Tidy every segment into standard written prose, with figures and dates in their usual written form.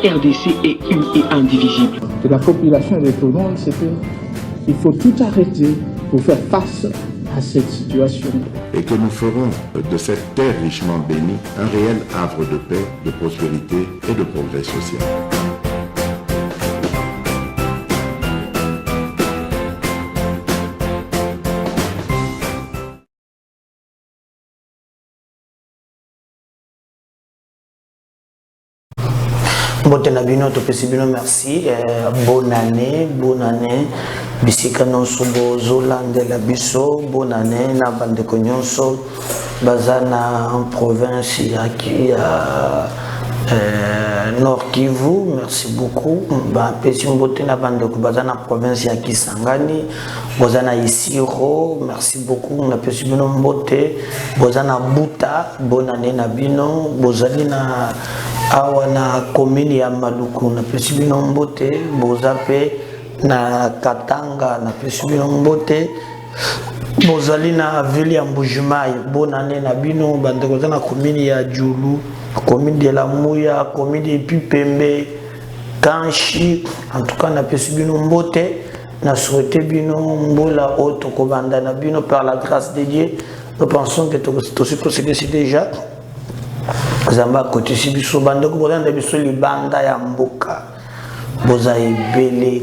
RDC est une et indivisible. De la population et de tout le monde, c'est qu'il faut tout arrêter pour faire face à cette situation. Et que nous ferons de cette terre richement bénie un réel havre de paix, de prospérité et de progrès social. Botenabino, Topesibino, merci. Bonne année. Bisika nonso bozolande la biso. Bonne année. Na bande konyonso. Bazana en province qui a Nord Kivu. Merci beaucoup. Pesim bote na bande ko bazana province ya Kisangani. Bozana Isiro. Merci beaucoup. Na pesibino mbote. Bozana Buta. Bonne année na bino. Bozali na awa na commune ya Maluku na pesibino mbote. Bozape na Katanga na pesibino mbote. Bozali na ville ya Mbujimai. Bonne année na bino. Bandeko na commune ya Djoulou, commune de la Mouya, commune de Pipembe, Kanchi. En tout cas na pesibino mbote. Na souhaité bino mbola auto kobanda na bino par la grâce de Dieu. Nous pensons que tout ce procédé c'est déjà Zamba côté si biso bande ko bozanda biso libanda ya mboka boza ebele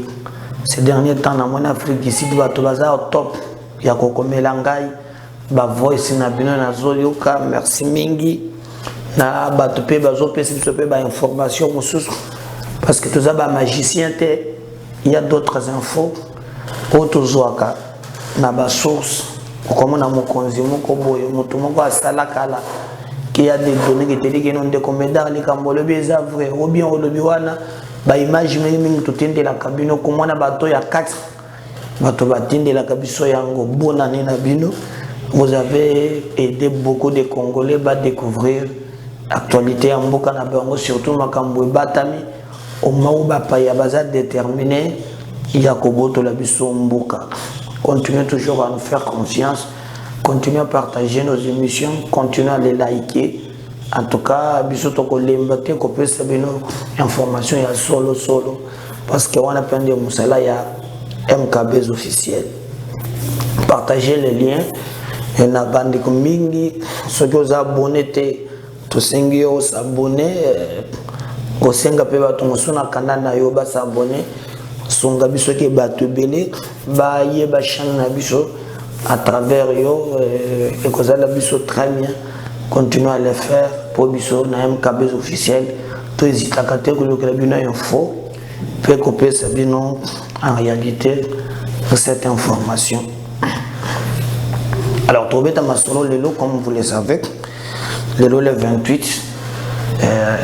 ces derniers temps na mon Afrique ici bato baza au top ya kokomela ngai ba voice na bino na zoyoka merci mingi na bato pe bazo pesi biso pe ba information mosusu parce que tous ba magicien te il y a d'autres infos auto zoaka na ba source comme na mokonzi moko boye mutu moko asala kala qu'il y a des données qui te disent que nous avons des comédiens qui ont des vrai ou bien ba image même tout de la cabine comme on a bateau il y a 4 bateau de la cabine yango bonne année na bino. Vous avez aidé beaucoup de Congolais à découvrir l'actualité en Mboka na bango surtout makambo batami au moment où ba ya baza déterminé il y a koboto la biso Mboka. Continuez toujours à nous faire confiance. Continuez à partager nos émissions, continuez à les liker. En tout cas, bisoto ko lembate ko pesa bino information ya solo parce que on a plein de musala ya MKBs officiel. Partagez les liens et na bande ko mingi ceux qui vous abonnés te to sengi yo s'abonner ko senga pe bato musuna kanana yo ba s'abonner songa biso ke bato belé ba ye ba chaîne na biso à travers yo et que ça la biso très bien continuez à le faire pour biso na MKBs officiel to hésite à côté que le bino info peut couper ça bino en réalité pour cette information. Alors trouver ta masolo lelo comme vous le savez lelo le 28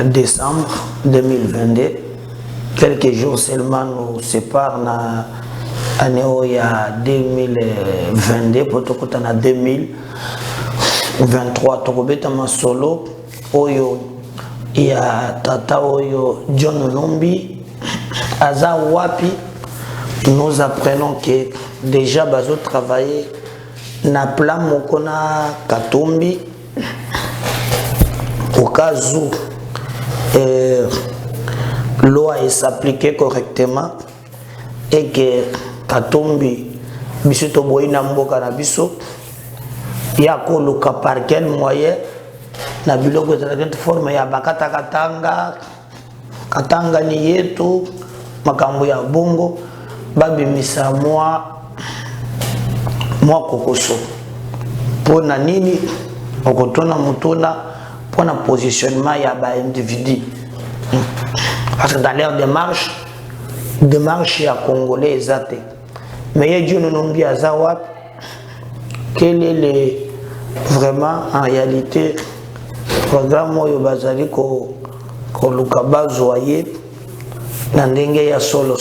décembre 2022 quelques jours seulement nous séparent na année il y a 2022 pour tout côté en 2023 tokobeta masolo oyo il y a tata oyo John Lombi aza wapi. Nous apprenons que déjà bazo travailler na plan mokona Katumbi au cas où loi s'appliquer correctement et que Katumbi biso to boyina mboka na biso ya ko luka par quel moyen na biloko de cette forme ya bakata katanga ni yetu makambo ya bongo babimisa mwa kokoso pona nini okotona mutuna pona positionnement ya ba individu parce que dans leur démarche ya congolais exact mais Dieu nous nombi azawat quel est vraiment en réalité programme oyo bazali ko luka bazoye na ndenge ya solo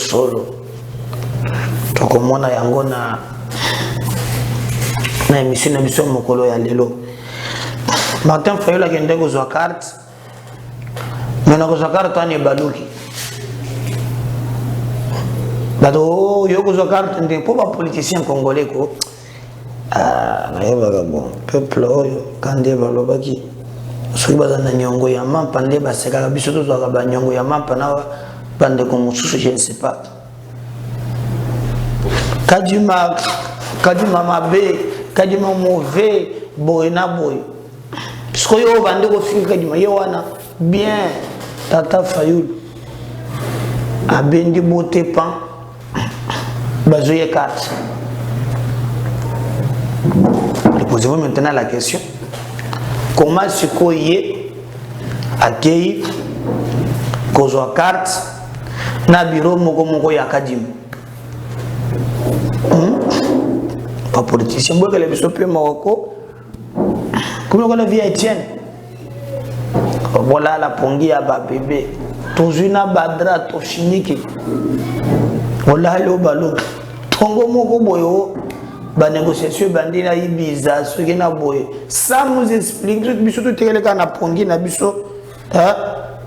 tokomona yango na émission na biso mokolo ya lelo Martin Fayola kende kozwa carte mais na kozwa carte ani baluki bato yo kozwa carte ndenge po ba politicien congolais ko na yeba bon peuple oyo kande balobaki soki baza na nyongo ya mapa nde basekaka biso tozwaka banyongo ya mapa na bandeko mosusu je ne sais pas kadima mabe kadima mauvais boye na boye puisque yo bande kofika kadima ye wana bien tata Fayulu abendi bote pan bazoye carte. Posez-vous maintenant la question. Comment est-ce qu'on y est accueilli kozwa carte na bureau moko ya kadim? Pas politicien, moi que les bisous pe Morocco. Comment on a vu Etienne? Voilà la pongi ya ba bébé. Tozuna badra to finiki. Voilà le ballon. Tongo moko boyo. La négociation bandina ibiza ce qui na boye ça nous explique biso to tekele kana pongi na biso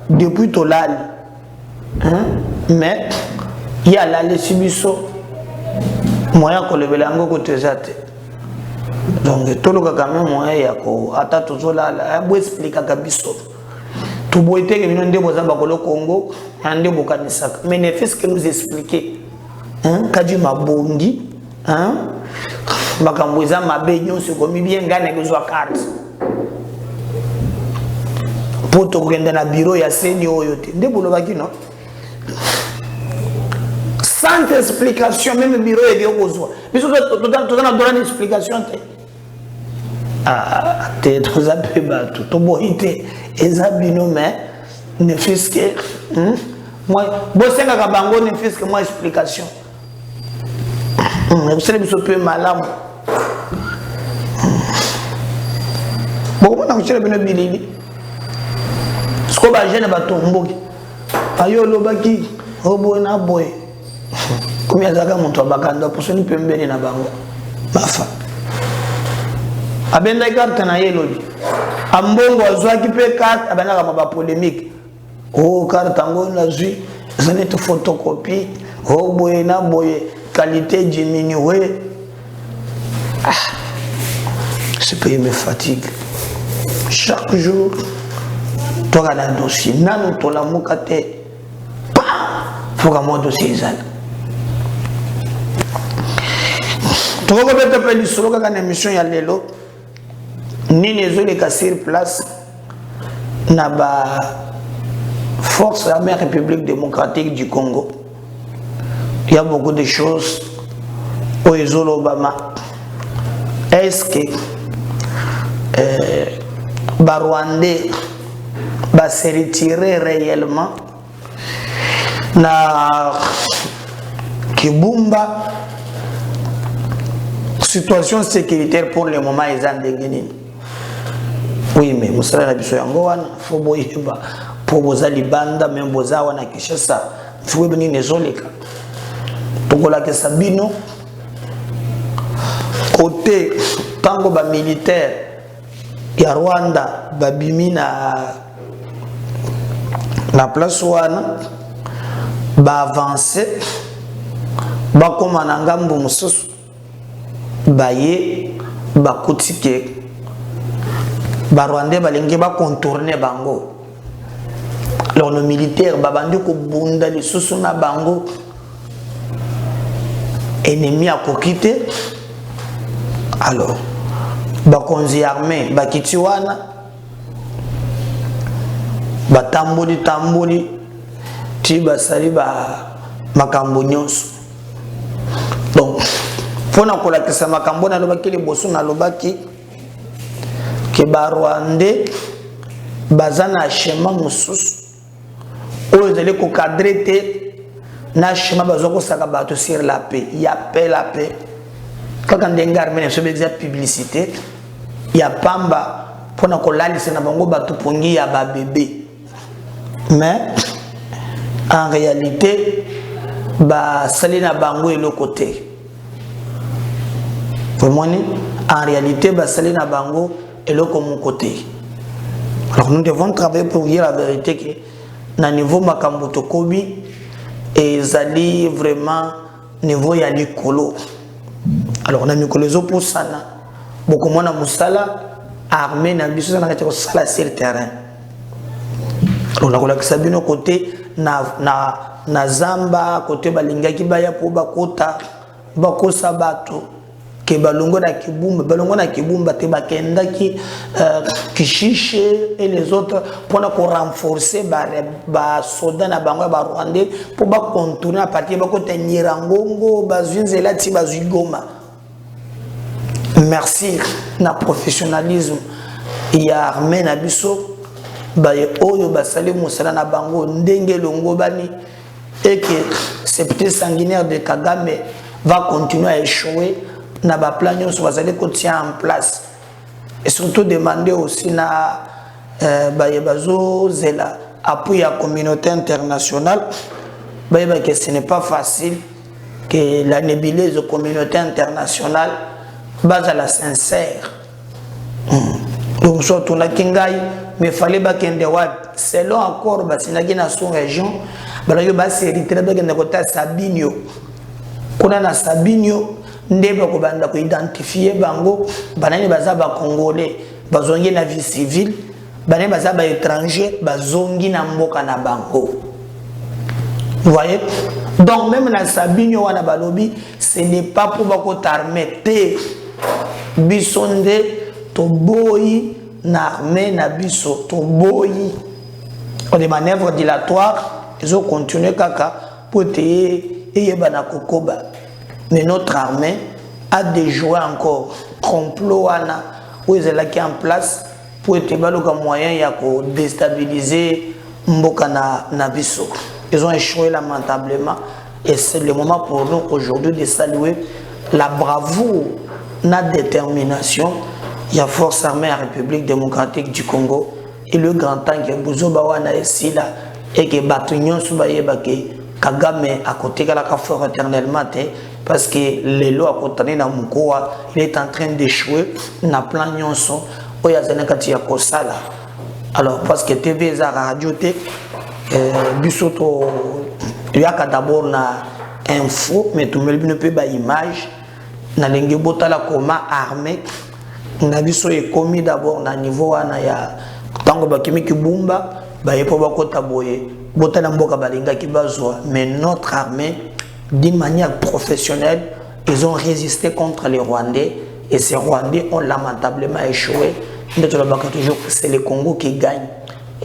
depuis tolali mais il y a la lesibiso moyen ko lebela ngo ko tezate donc to lo ka même moyen ya ko ata tozola la bo expliquer ka biso to boye teke bino ndebo za bakolo Congo ande bokanisa mais ne fait ce que nous expliquer kadi mabongi makambo eza mabe nyonso komi bien ngane kozwa carte poto kugenda na bureau ya seni oyo te nde bolobaki no sans explication même bureau ya bio kozwa biso tozana dola une explication te te toza pe bato toboyi te eza bino mais ne fût-ce que moi bosengaka bango ne fût-ce que moi explication vous savez biso pe malamu bon on a cherché bino bilili sko ba jeune ba tomboki ayo lobaki obo na boy comme yazaka muntu abakanda posoni pembeni na bango bafa abenda carte na yelobi ambongo azwaki pe carte abana ka ba polémique oh carte ngo na zui zane to photocopie oh boy na boy qualité diminuée. Ce pays me fatigue. Chaque jour, tu as un dossier. Nan to la mokate. Faut que mon dossier est là. Tu vas peut-être appeler solo quand émission ya lelo. Ni les autres qui sur place. Na ba force armée République démocratique du Congo. Il y a beaucoup de choses au Ezolo Obama. Est-ce que Barwandais va se retirer réellement na Kibumba? Situation sécuritaire pour le moment est en dégaine. Oui, mais Moussala Nabiso Yangoana, faut boyeba pour bozali banda, même bozawa na Kishasa, faut venir nezoleka. Tokola ke Sabino côté tango ba militaire ya Rwanda babimi na place wana ba avancer ba koma na ngambo mususu baye ba kutike ba Rwandais balingi ba contourner bango alors nos militaires babandi ko bunda lisusu na bango ennemi à kokite alors bakonzi armé bakiti wana batamboli ti basali ba makambo nyonso donc pona kolakisa makambo na lobaki liboso na lobaki ke ba Rwandais bazana chemin mosusu oyo ezali ko cadrer te na chemin bazoko saka bato sur la paix il y a paix la paix quand on dégarde mais c'est déjà publicité il y a pamba pona kolalisa na bango bato pongi ya ba bébé mais en réalité ba salina bango et le côté vraiment en réalité ba salina bango et le comme côté alors nous devons travailler pour dire la vérité que na niveau makambo tokobi et zali vraiment niveau ya likolo alors on a mikolo zo pour sana beaucoup mona musala armée na biso na kati ko sala sur le terrain. On a kolakisa bino côté na zamba côté balingaki baya po bakota bakosa bato ke balongo na kibumba te bakendaki kishishe et les autres pour renforcer ba soda na bango ba rwandais pour ba contourner à partir ba côté Nyirangongo bazunzela ti bazugoma. Merci na professionnalisme ya armée na biso baye oyo basali musala na bango ndenge longo bani et que ce petit sanguinaire de Kagame va continuer à échouer na ba plan nyonso basali ko tient en place et surtout demander aussi na baye bazo zela appui à la communauté internationale baye ba que ce n'est pas facile que la nébuleuse communauté internationale base à la sincère. Donc surtout la kingai mais fallait pas qu'il y ait selon encore basinaki na sous région balayo basi Eritrea ba kende kota Sabinio kuna na Sabinio ndeba ko banda ko identifier bango banani baza ba congolais bazongi na vie civile banani baza ba étranger bazongi na mboka na bango. Vous voyez, donc même na Sabinio wana balobi ce n'est pas pour bako t'armer te bisonde to boyi na armée na biso to boyi on des manœuvres dilatoires ils ont continué kaka pour te yeba na kokoba mais notre armée a déjoué encore complot wana où ils étaient en place pour te baloka moyen ya ko déstabiliser mboka na biso. Ils ont échoué lamentablement et c'est le moment pour nous aujourd'hui de saluer la bravoure, la détermination. Il y a Force armée à la République démocratique du Congo et le grand temps que Bouzoba wana esila et que Batunyon Soubayeba ke Kagame à côté de la fort éternellement parce que les lois à côté na Mukoa il est en train d'échouer na plan nyonso oya zanakati ya kosala. Alors parce que TV za radio te bisoto yaka d'abord na info mais tout ne peut pas image na lenge botala koma armée na biso est commis d'abord na niveau wana ya tango bakimi kibumba ba yepo bakota boye botala mboka balinga kibazwa mais notre armée d'une manière professionnelle ils ont résisté contre les Rwandais et ces Rwandais ont lamentablement échoué. Toujours c'est le Congo qui gagne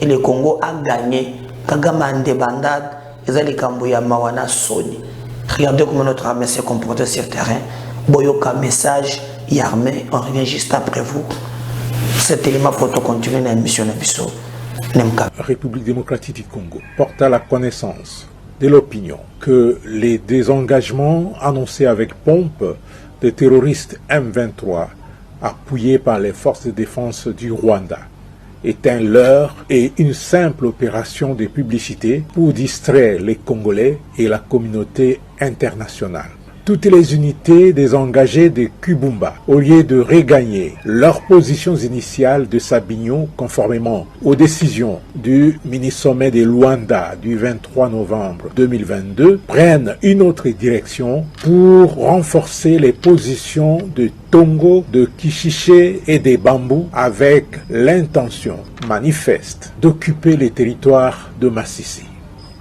et le Congo a gagné. Kagame en débandade ils ont les Kambuya Mawana Soni. Regardez comment notre armée s'est comportée sur le terrain. Boyoka message armée, on revient juste après vous. Cet élément pour continuer la mission de Bissau. La République démocratique du Congo porte à la connaissance de l'opinion que les désengagements annoncés avec pompe des terroristes M23 appuyés par les forces de défense du Rwanda est un leurre et une simple opération de publicité pour distraire les Congolais et la communauté internationale. Toutes les unités désengagées de Kibumba, au lieu de regagner leurs positions initiales de Sabinio conformément aux décisions du mini-sommet de Luanda du 23 novembre 2022, prennent une autre direction pour renforcer les positions de Tongo, de Kishiché et des Bambous avec l'intention manifeste d'occuper les territoires de Massissi.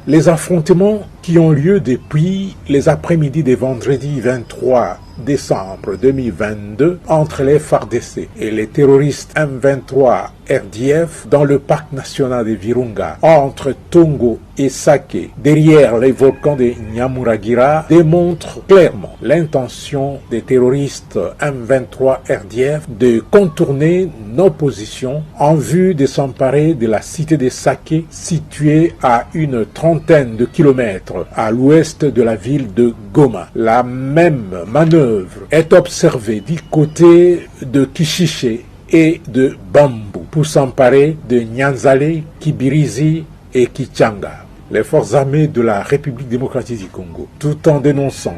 Les affrontements qui ont lieu depuis les après-midi de vendredi 23 décembre 2022 entre les FARDC et les terroristes M23 RDF dans le parc national de Virunga, entre Tongo et Sake, derrière les volcans de Nyamuragira, démontrent clairement l'intention des terroristes M23 RDF de contourner nos positions en vue de s'emparer de la cité de Sake, située à une trentaine de kilomètres à l'ouest de la ville de Goma. La même manœuvre est observée du côté de Kishiché et de Bambou pour s'emparer de Nyanzale, Kibirizi et Kichanga. Les forces armées de la République démocratique du Congo, tout en dénonçant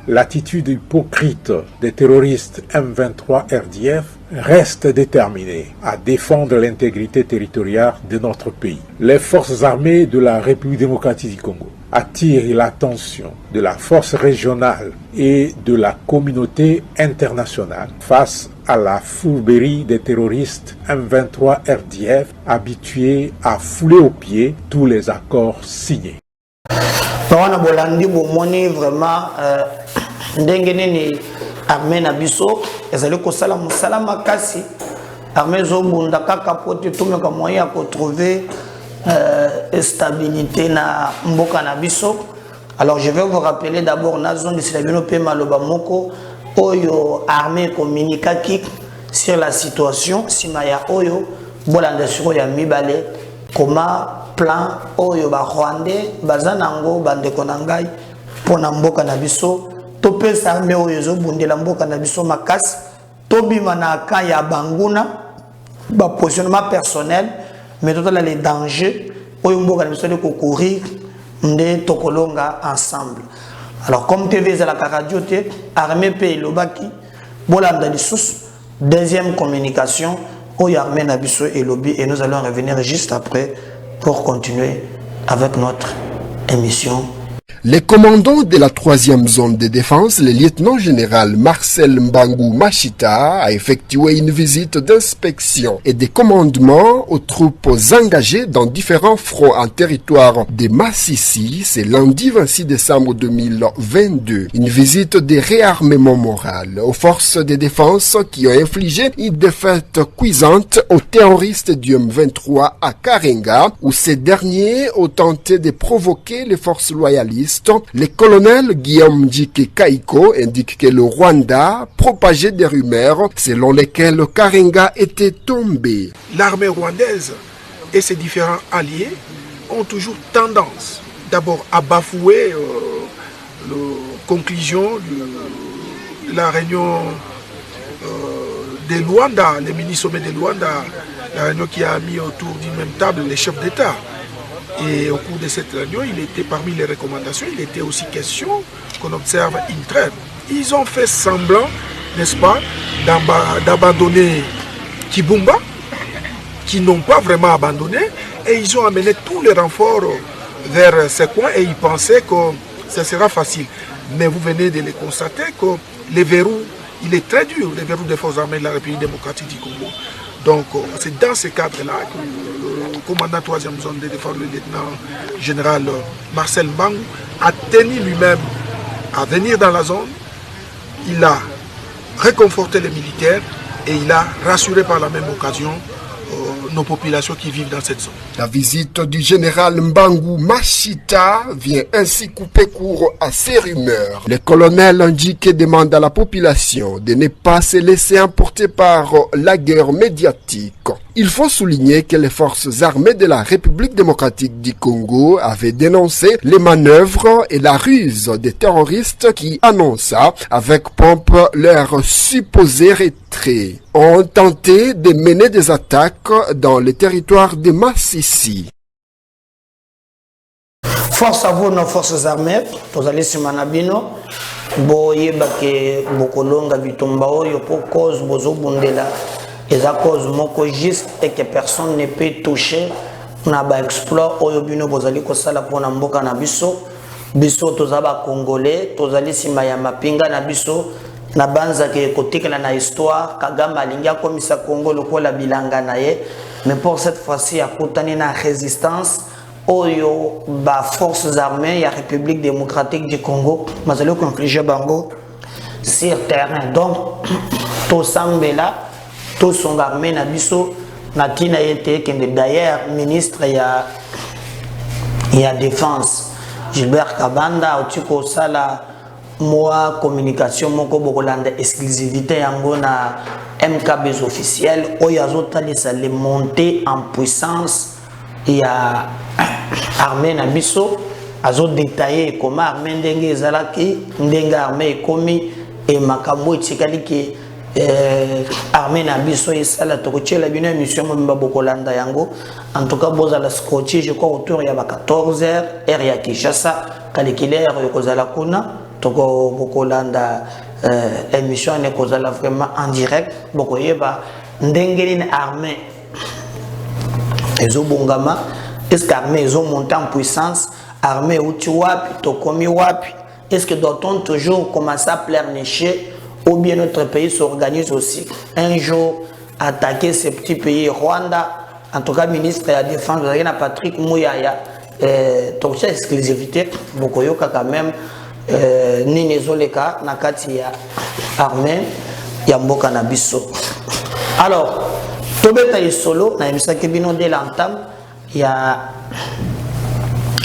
l'attitude hypocrite des terroristes M23 RDF, restent déterminés à défendre l'intégrité territoriale de notre pays. Les forces armées de la République démocratique du Congo attire l'attention de la force régionale et de la communauté internationale face à la fourberie des terroristes M23 RDF habitués à fouler aux pieds tous les accords signés. Wana bolandi bomoni vraiment ndenge nini armée na biso ezali kosala musala makasi armée zobunda kaka pote tumeka moyen ya trouver stabilité na mboka na biso. Alors je vais vous rappeler d'abord na zone de Silabino pe maloba moko oyo armée communiquaki sur la situation simaya oyo bolanda siko ya mibale comment plan oyo ba Rwandais bazanango bandeko na ngai pona mboka na biso to pesa armée oyo zo bundela mboka na biso makasi to bima na ka ya banguna ba positionnement personnel mais total les dangers oyo mboka na biso de courir nde tokolonga ensemble. Alors comme TV za la radio te armée pe lobaki bolanda lisusu deuxième communication oyo armée na biso et lobby et nous allons revenir juste après pour continuer avec notre émission. Les commandants de la 3e zone de défense, le lieutenant-général Marcel Mbangu Machita, a effectué une visite d'inspection et de commandement aux troupes engagées dans différents fronts en territoire de Massissi, c'est lundi 26 décembre 2022. Une visite de réarmement moral aux forces de défense qui ont infligé une défaite cuisante aux terroristes du M23 à Karenga, où ces derniers ont tenté de provoquer les forces loyalistes. Le colonel Guillaume Djike Kaiko indique que le Rwanda propageait des rumeurs selon lesquelles Karenga était tombé. L'armée rwandaise et ses différents alliés ont toujours tendance d'abord à bafouer la conclusion de la réunion de Luanda, les mini-sommets de Luanda, la réunion qui a mis autour d'une même table les chefs d'État. Et au cours de cette réunion, il était parmi les recommandations, il était aussi question qu'on observe une trêve. Ils ont fait semblant, n'est-ce pas, d'abandonner Kibumba, qui n'ont pas vraiment abandonné, et ils ont amené tous les renforts vers ces coins et ils pensaient que ça sera facile. Mais vous venez de le constater que les verrous, il est très dur, les verrous des forces armées de la République démocratique du Congo. Donc c'est dans ce cadre-là que le commandant 3e zone de défense, le lieutenant-général Marcel Mbangu, a tenu lui-même à venir dans la zone. Il a réconforté les militaires et il a rassuré par la même occasion nos populations qui vivent dans cette zone. La visite du général Mbangu Machita vient ainsi couper court à ces rumeurs. Le colonel Ndjike demande à la population de ne pas se laisser emporter par la guerre médiatique. Il faut souligner que les forces armées de la République démocratique du Congo avaient dénoncé les manœuvres et la ruse des terroristes qui annonça avec pompe leur supposé retrait. Ont tenté de mener des attaques dans le territoire de Massissi. Force à vous, nos forces armées, vous allez sur Manabino, boyeba ke bokolonga bitumba oyo pour cause bozo bundela. Et à cause moko juste et que personne ne peut toucher na ba exploit oyo bino bozali ko sala pona mboka na biso biso tozaba congolais tozali sima ya mapinga na biso na banza ke kotikela na histoire Kagame alingia komisa Congo lokola bilanga na ye mais pour cette fois-ci akutani na résistance oyo ba forces armées ya République démocratique du Congo mazali ko infliger bango sur terrain donc to sambela tout son armée na biso na tina yete kende d'ailleurs ministre ya défense Gilbert Kabanda otiko sala moi communication moko bokolanda exclusivité yango na MKB officiel oyazota les montées en puissance ya armée na biso azo détailler comment armée ndenge ezalaki ndenge armée ekomi et makambo etikali ke armée na biso esala tokochela bino émission mo bokolanda yango en tout cas boza la scotché je crois autour ya ba 14h heure ya Kinshasa calculaire yokozala kuna toko bokolanda émission ne kozala vraiment en direct bokoyeba ndenge ni armée ezo bongama est-ce qu'armée ezo monter en puissance armée outi wapi, tokomi wapi. Est-ce que doit-on toujours commencer à pleurnicher ou bien notre pays s'organise aussi un jour attaquer ces petits pays? Rwanda, en tout cas, ministre de la Défense, vous avez Patrick Mouyaya, donc c'est exclusivité, Bokoyoka quand même, Nini Zoleka, Nakati ya armée, Yamboka Nabiso. Alors, Tobeta est solo, na émission qui bino dès l'entame, il y a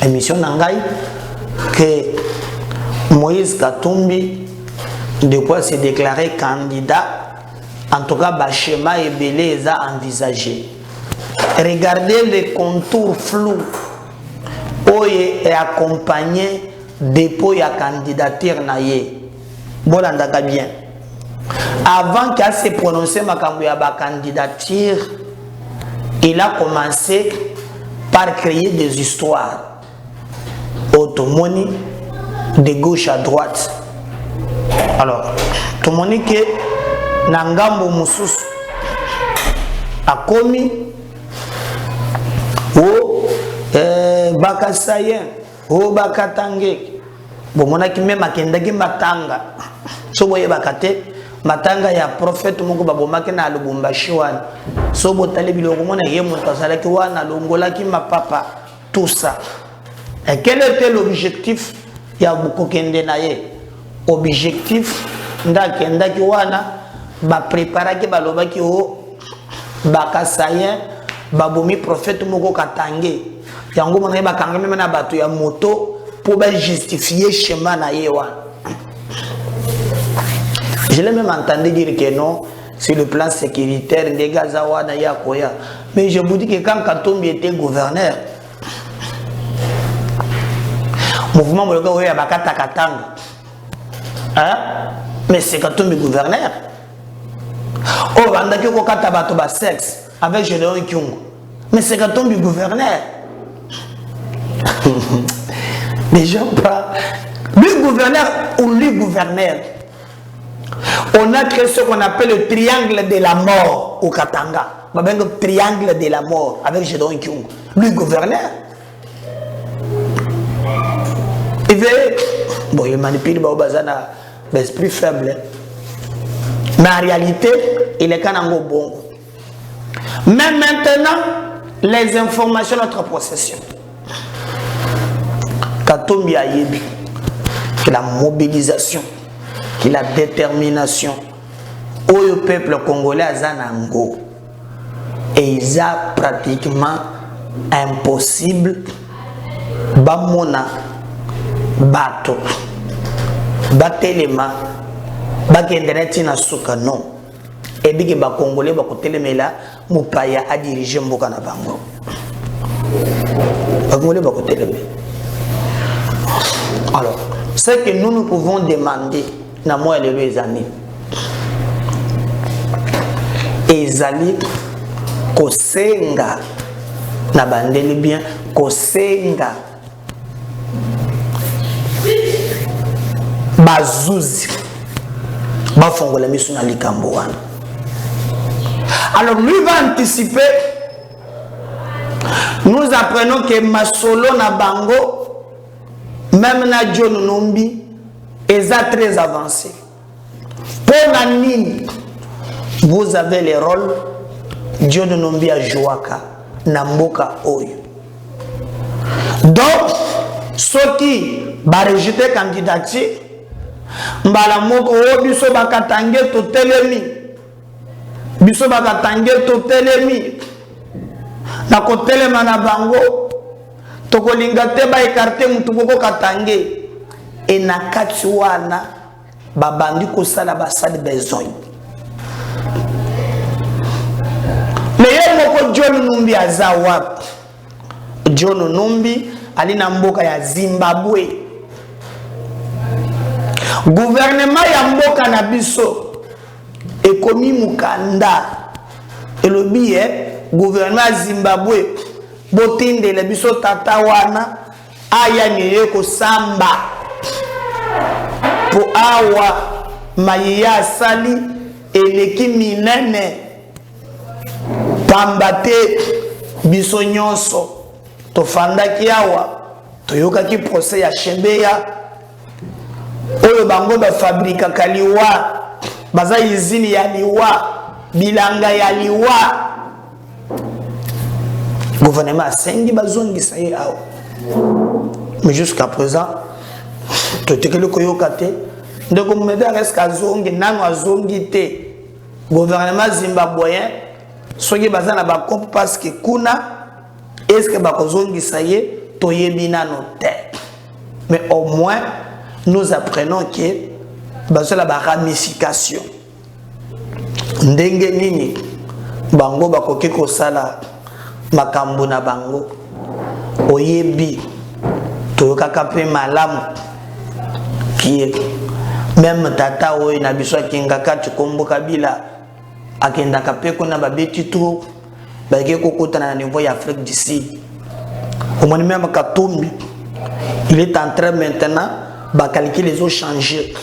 émission Nangai que Moïse Katumbi de quoi se déclarer candidat, en tout cas, le schéma est belé et envisagé. Regardez les contours flous et accompagné dépôt et candidature naïe. Bon, on bien. Avant qu'à se prononcer ma candidature, il a commencé par créer des histoires automonie de gauche à droite. Alors, tout le monde dit que Nangambo Moussous a commis au Bakasayen, au Bakatangue. Bon, mon aki même a kendaki matanga. So boye bakate matanga ya prophète Mungu babomaki na Lubumbashi wana. So botali biloko mona ye monta salaki wana longola ki mapapa tout ça. Et quel était l'objectif ya bukokende na ye? Objectif ndaki wana ba préparer ki balobaki o Bakasayen babomi prophète Mungu katange. Yango mona ba kanga même na bato ya moto pour justifier chemin na ye wana. Je l'ai même entendu dire que non, sur le plan sécuritaire, les Gazawana Yakoya. Mais je vous dis que quand Katumbi était gouverneur, mouvement Mologa Oya Bakata Katanga, hein? Mais c'est Katumbi gouverneur. Oh, Vandaki Kokata Batoba sexe avec Général Kyungu. Mais c'est Katumbi gouverneur. Les gens parlent. Lui gouverneur ou lui gouverneur. On a créé ce qu'on appelle le triangle de la mort au Katanga. Le triangle de la mort avec Gédon Kyung. Lui, gouverneur. Il veut. Bon, il manipule Baobazana l'esprit faible. Mais en réalité, il est Kanango bon. Mais maintenant, les informations de notre possession. Katumbi Ayebi, que la mobilisation, que la détermination au peuple congolais à Zanango. Et il a pratiquement impossible bamona bato batelema bakendereti na suka non et biki ba congolais ba kotelemela mupaya a diriger mboka na bango ba congolais ba kotelemela. Alors ce que nous pouvons demander na moi les amis ezali kosenga na bandeli bien kosenga bazuzi bafongola misu na likambo wana. Alors lui va anticiper. Nous apprenons que Masolo na bango même na John Numbi est très avancé. Pour Nanine, vous avez les rôles John Numbi à Jouaka, Namboka Oyo. Donc, ceux qui va rejeter candidature, mbala moko o biso bakatange to telemi. Biso bakatange to telemi. Na ko telema na bango to ko lingate ba écarter mutu boko katange. Et na kati wana babandi ko sala basali besoin. Moko John Numbi azawa. John Numbi alina mboka ya Zimbabwe. Gouvernement ya mboka na biso ekomi mukanda. Elobi gouvernement ya Zimbabwe botinde le biso tata wana aya niye ko samba po awa mayiya sali eleki minene pambate biso nyonso tofandaki awa toyoka ki procès ya Chembeya oyo bango ba fabrika kaliwa baza izini ya liwa bilanga ya liwa gouvernement asengi bazongisa ye awa mais jusqu'à présent totekeli koyoka te ndeko mumeda reste azongi nano azongi te gouvernement zimbabwéen soki baza na bakopo parce que kuna est-ce que bakozongisa ye toyebi nano te mais au moins nous apprenons que bazala ba ramification ndenge nini bango bakoki kosala makambo na bango oyebi toyokaka mpe malamu kie même tata oyo na biso akengaka Tshikombo Kabila akendaka mpe kuna babeti tour bayeke kokutana na niveau ya Afrique du Sud omoni même Katumbi il est en train maintenant calculer les eaux changé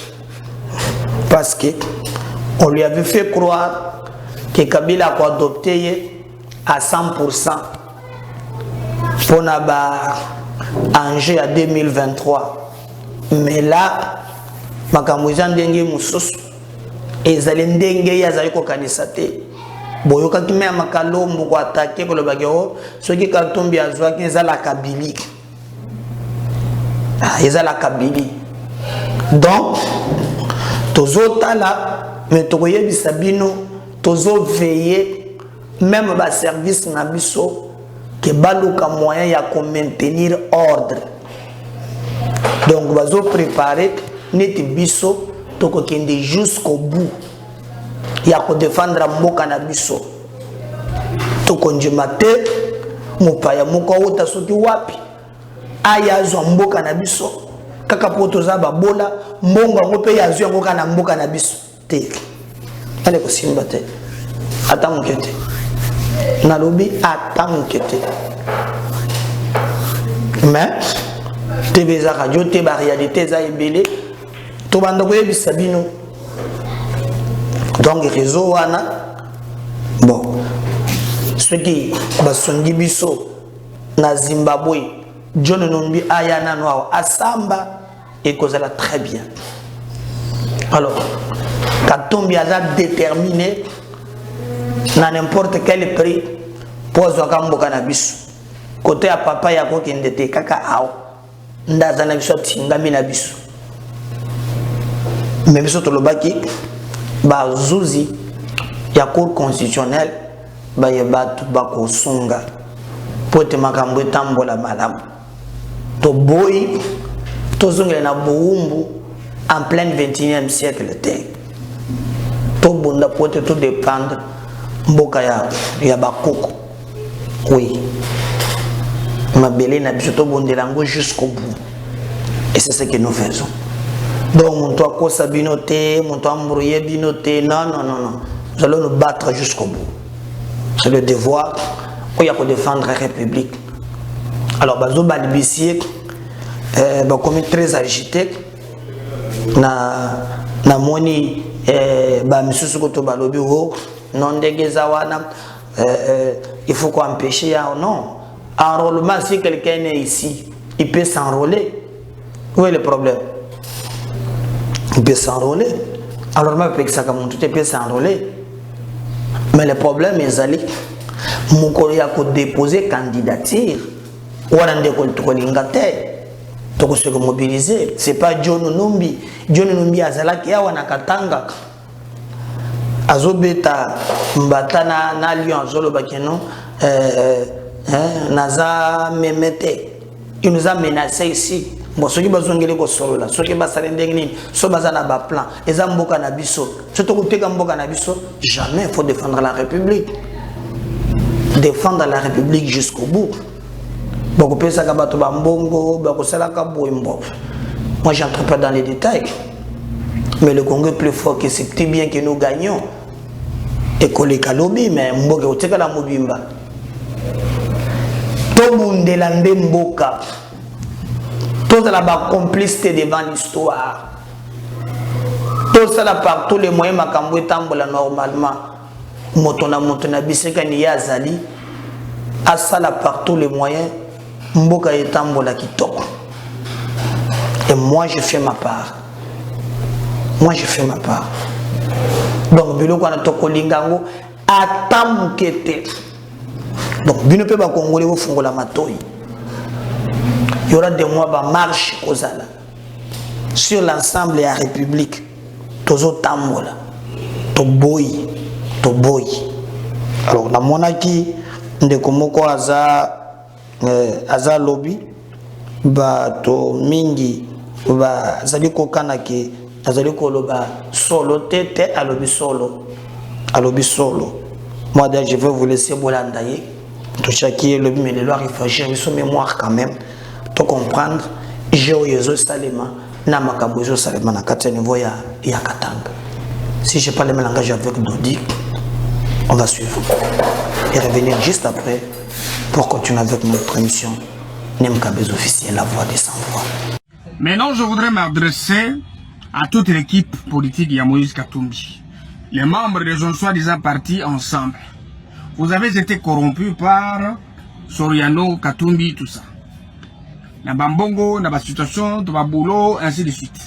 parce que on lui avait fait croire que Kabila a adopté à 100% pour ba enjeu à 2023 mais là makamouza ndenge mususu ezali ndenge yazali ko kanisa te boyoka kimya makalombo ko attaquer ko le bagero soki Katumbi azwa kinzala Kabili ezala Kabili donc tozo tala mais tokoyebisa bino tozo veiller même ba service na biso que baluka moyen ya ko maintenir ordre donc bazo préparer neti biso toko kende jusqu'au bout ya ko défendre mboka na biso toko njemate mupaya moko uta soki wapi aya zo mboka na biso kaka poto za babola mbongo ngo pe ya zo ngo kana mboka na biso te ale ko simba te atamukete na lobi atamukete mais TV za radio te ba réalité za ebele to banda ko yebisa bino donc réseau wana bon ce qui basongi biso na Zimbabwe John Numbi ayana noa asamba et kozala très bien alors Katumbi a déterminé na n'importe quel prix pour zwa mboka na biso côté ya papa ya ko kendete kaka awo ndaza na biso tingami na biso mais biso tolobaki ba zuzi ya cour constitutionnelle ba yebatu ba kosunga pote makambo etambola malamu to boy to zongela na boumbu en plein 21e siècle te to bonda pote to dépendre mboka ya bakoko oui mabele na biso to bondela ngo jusqu'au bout et c'est ce que nous faisons donc mon toi kosa binote mon toi embrouiller binote non nous allons nous battre jusqu'au bout c'est le devoir il y a pour défendre la République alors bazo balibisier comme très agité na moni ba misusu ko to balobi ho non dégeza wana il faut qu'on empêcher non enrôlement si quelqu'un est ici il peut s'enrôler où est le problème il peut s'enrôler alors même que ça comme tout peut s'enrôler mais le problème est allé mon ya ko déposer candidature wana ndeko tokolingate toko se mobiliser c'est pas John Numbi azalaki awa na Katanga azobeta mbatana na alliance zolo bakeno naza memete il nous a menacé ici bon soki bazongeli ko solola soki basale ndenge nini so bazana ba plan eza mboka na biso surtout kuteka mboka na biso jamais il faut défendre la République jusqu'au bout beaucoup pesa ka bato ba mbongo ba kosala ka boimbo moi j'entre pas dans les détails mais le Congo est plus fort que c'est bien que nous gagnons et koleka lobi mais mboka oteka la mobimba to bundela nde mboka to la ba complicité devant l'histoire to ça la par tous les moyens makambo etambola normalement moto na biseka ni yazali asala par tous les moyens mboka etambola kitoko Et moi, je fais ma part. Moi, je fais ma part. Donc, Bilo Kwanatoko Lingango, Atam Kete. Donc, Bino Peba Congolais, vous font la matoy. Il y aura des mois de marche aux Ala. Sur l'ensemble de la République. Tozo Tambola. Toboy. Alors, la monarchie, de Komoko Aza Lobby, to Mingi, Zaliko Kanaki, Azaliko Loba, solo, tete, alobi solo. Moi, d'ailleurs, je vais vous laisser Bolandaye. Tout chacun est le mais les lois réfléchir, ils sont mémoire quand même. Pour comprendre, j'ai eu Salema, Namakabozo Salema, Nakata niveau ya Katanga. Si je parle le même langage avec Dodi, on va suivre. Et revenir juste après pour continuer avec notre émission. Nemkabez officiel, la voix des sans-voix. Maintenant, je voudrais m'adresser à toute l'équipe politique de Moïse Katumbi. Les membres des soi-disant partis ensemble. Vous avez été corrompus par Soriano, Katumbi, tout ça. Na Bambongo, na situation, na boulot, ainsi de suite.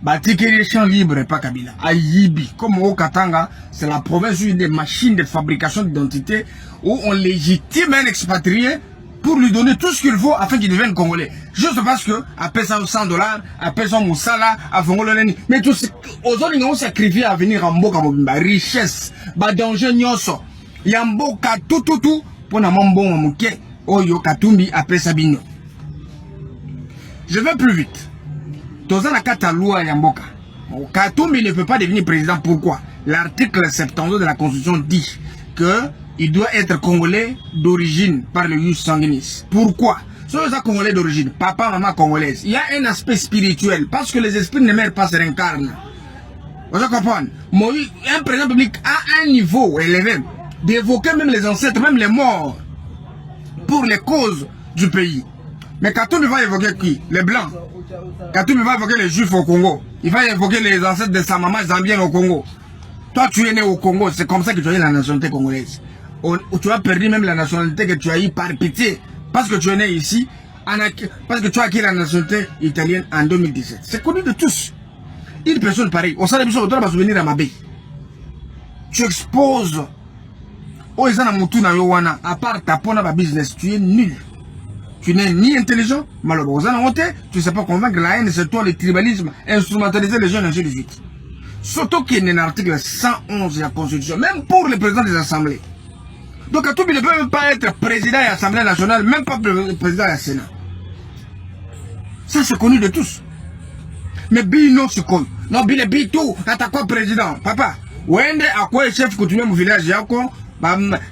Batikeri les champs libres, pas Kabila. Ayibi, comme au Katanga, c'est la province où des machines de fabrication d'identité où on légitime un expatrié pour lui donner tout ce qu'il faut afin qu'il devienne congolais. Juste parce que, après ça, $100, après ça, Moussala, à Fongololeni. Mais tout ce, aux autres, ils ont sacrifié à venir en Mboka Mobimba. Richesse, danger, nyoso. Yamboka, tout, pour na Mambon, Mouké, Oyo, Katumbi, après Sabino. Je vais plus vite. Dans la Kataloua Yamboka, Katumbi ne peut pas devenir président. Pourquoi? L'article 72 de la Constitution dit que il doit être congolais d'origine par le jus sanguinis. Pourquoi? Sur les congolais d'origine, papa, maman congolaise, il y a un aspect spirituel parce que les esprits ne meurent pas, se réincarnent. Vous comprenez? Un président public a un niveau élevé d'évoquer même les ancêtres, même les morts, pour les causes du pays. Mais Katumbi va évoquer qui? Les blancs. Katumbi va évoquer les juifs au Congo. Il va évoquer les ancêtres de sa maman zambienne au Congo. Toi, tu es né au Congo, c'est comme ça que tu as eu la nationalité congolaise. Tu as perdu même la nationalité que tu as eu par pitié. Parce que tu es né ici, parce que tu as acquis la nationalité italienne en 2017. C'est connu de tous. Une personne pareille, au sein de l'émission, on va souvenir à Mabé. Tu exposes. À part ta pona business, tu es nul. Tu n'es ni intelligent, malheureusement, tu ne sais pas convaincre la haine, c'est toi le tribalisme, instrumentaliser les jeunes, ainsi de suite. Surtout qu'il y a un article 111 de la Constitution, même pour le président des assemblées. Donc, Katumbi ne peut même pas être président de l'Assemblée nationale, même pas président de la Sénat. Ça, c'est connu de tous. Mais Bino, c'est connu. Non, Bino, Bito, t'as quoi président? Papa, Wende, à quoi chef coutumier mon village, il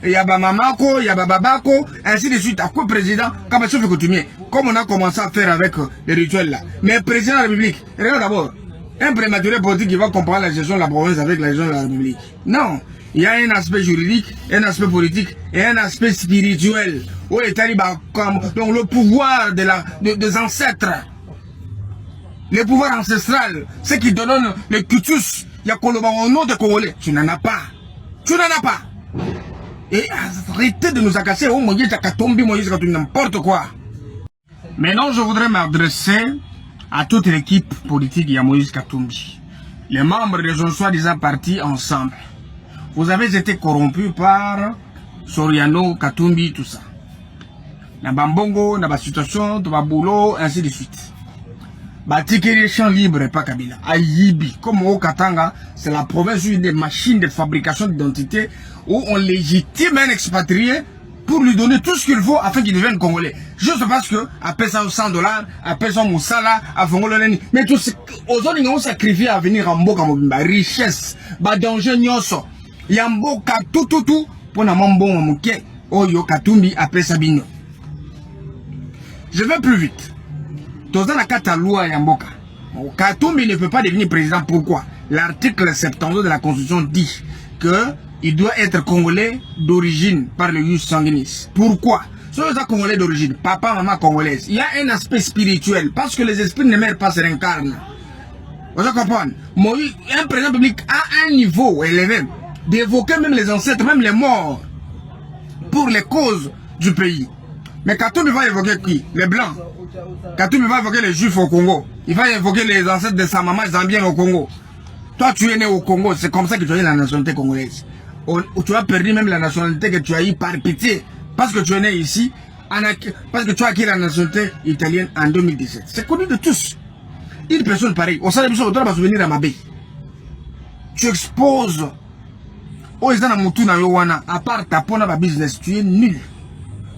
y a Mamako, il y a Babako, ainsi de suite. À quoi président? Comme chef coutumier. Comme on a commencé à faire avec les rituels là. Mais président de la République, regarde d'abord. Un prématuré politique qui va comparer la gestion de la province avec la gestion de la République. Non. Il y a un aspect juridique, un aspect politique et un aspect spirituel. Où les talibans, donc le pouvoir des ancêtres, le pouvoir ancestral, ce qui donne le cutus, il y a au nom des Congolais. Tu n'en as pas. Tu n'en as pas. Et arrêtez de nous agacer. Oh mon Dieu, t'as tombé, Moïse, quand tu n'importe quoi. Maintenant, je voudrais m'adresser à toute l'équipe politique de Moïse Katumbi. Les membres des soi-disant partis ensemble. Vous avez été corrompus par Soriano, Katumbi, tout ça. Na Bambongo, na situation, na boulot, ainsi de suite. Batikeri les champs libres, pas Kabila. Ayibi, comme au Katanga, c'est la province où des machines de fabrication d'identité où on légitime un expatrié pour lui donner tout ce qu'il faut afin qu'il devienne congolais. Juste parce que, après ça, $100, après ça, Moussala, à Fongololeni. Mais tout ce, aux autres, ils ont sacrifié à venir en Mboka Mobimba. Richesse, danger, nyoso. Yamboka, tout, pour na Mambon, Mouké, Oyo, Katumbi, après Sabino. Je vais plus vite. Dans la Kataloua Yamboka, Katumbi ne peut pas devenir président. Pourquoi? L'article 72 de la Constitution dit que il doit être congolais d'origine par le jus sanguinis. Pourquoi? Sur les congolais d'origine, papa, maman congolaise, il y a un aspect spirituel parce que les esprits ne meurent pas, se réincarnent. Vous comprenez? Un président public a un niveau élevé d'évoquer même les ancêtres, même les morts, pour les causes du pays. Mais Katumbi va évoquer qui? Les Blancs. Katumbi va évoquer les Juifs au Congo. Il va évoquer les ancêtres de sa maman zambienne au Congo. Toi, tu es né au Congo, c'est comme ça que tu as eu la nationalité congolaise. Tu as perdu même la nationalité que tu as eu par pitié. Parce que tu es né ici, parce que tu as acquis la nationalité italienne en 2017. C'est connu de tous. Une personne pareille, au sein de l'émission, on va souvenir à Mabé. Tu exposes. Oh, ils ont à part ta pona business, tu es nul.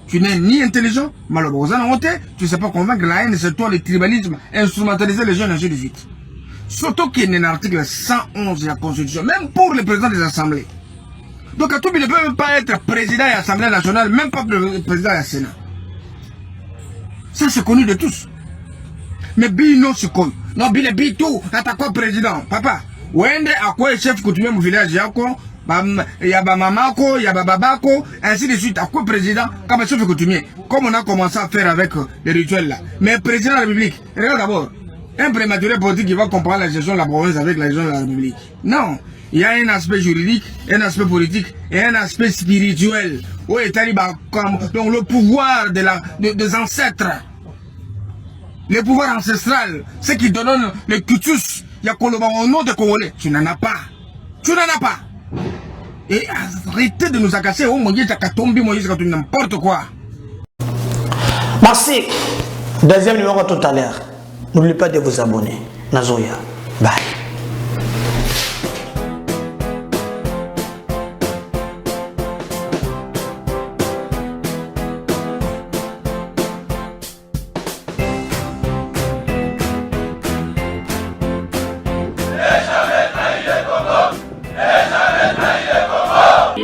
Tu n'es ni intelligent, malheureusement, tu ne sais pas convaincre la haine, c'est toi le tribalisme, instrumentaliser les jeunes, ainsi de suite. Surtout qu'il y a un article 111 de la Constitution, même pour le président des assemblées. Donc, Katumbi ne peut même pas être président de l'Assemblée nationale, même pas le président du Sénat. Ça, c'est connu de tous. Mais Bino, c'est connu. Non, Bino, tout, t'as quoi président? Papa, Wende, à quoi est chef coutumier mon village, il y a mamako, il y a babako, ainsi de suite. À quoi président, comme chef coutumier, comme on a commencé à faire avec les rituels là. Mais président de la République, regarde d'abord. Un prématuré politique qui va comparer la gestion de la province avec la gestion de la République. Non, il y a un aspect juridique, un aspect politique et un aspect spirituel. Où est donc le pouvoir des ancêtres, le pouvoir ancestral, ce qui donne le cutus, il y a au nom de Congolais. Tu n'en as pas. Tu n'en as pas. Et arrêtez de nous agacer. Oh mon Dieu, tu as tombé, mon Dieu, tu n'importe quoi. Merci. Deuxième numéro tout à l'heure. N'oubliez pas de vous abonner. Nazoya. Bye.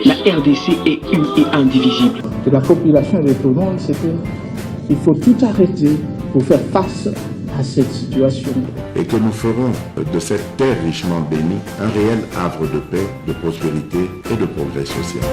La RDC est une et indivisible. De la population et de tout le monde, c'est qu'il faut tout arrêter pour faire face à cette situation. Et que nous ferons de cette terre richement bénie un réel havre de paix, de prospérité et de progrès social.